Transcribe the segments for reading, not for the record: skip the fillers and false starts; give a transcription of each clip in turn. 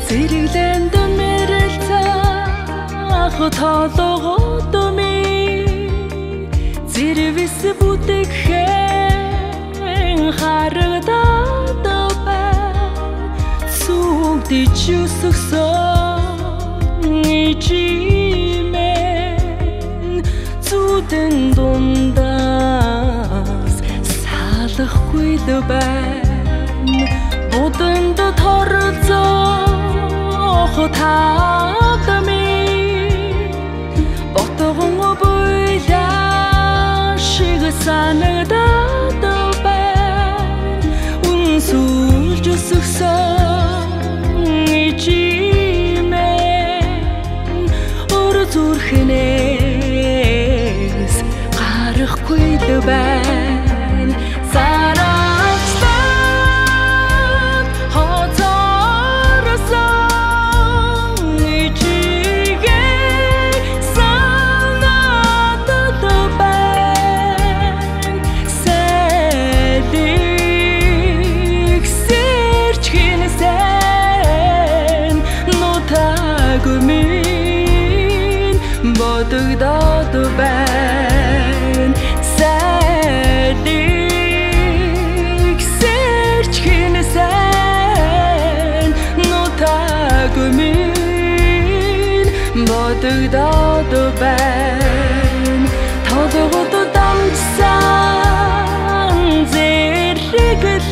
Зэрэглэнд мэрэлцээ хотоолгодоми зэрвэс бүтэхэн харагдаад байна сүгдэж өсгсөн ичимэн зүдэн дундаас салахгүй байна буданд торцох таадами ботгон буйлаа шиг санагдаад байна үнсүүлж өсгсөн ичимэн өр зүрхнээс гарахгүй байна бодогдоод байна сайдыг сэрч хинсэн нутаг минь бодогдоод байна толгойд дамжсан зэрэглээ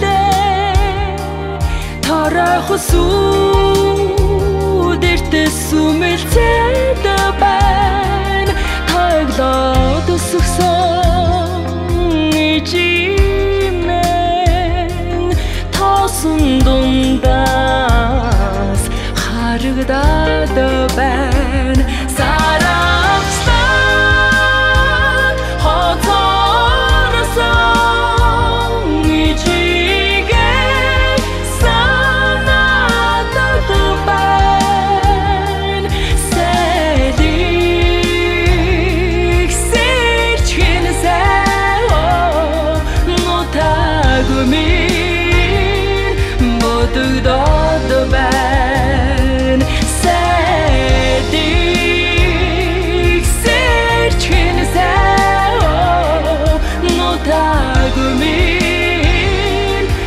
торох сүдэртээ сүмэлцээд байна таглаад өсгсөн ичимэн тоосон дундаас харагдаад байна сарагчтай хотоорсон ичигээ санаатад байна сайдыг сэрч хинсэн нутаг минь бодогдоод байна сайдыг сэрч хинсэн нутаг минь бодогдоод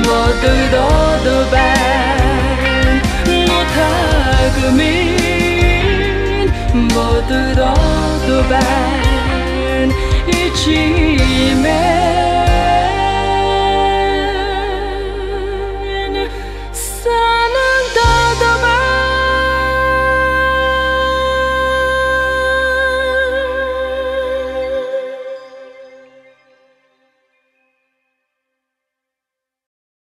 бодогдоод байна нутаг минь бодогдоод байна ичимэн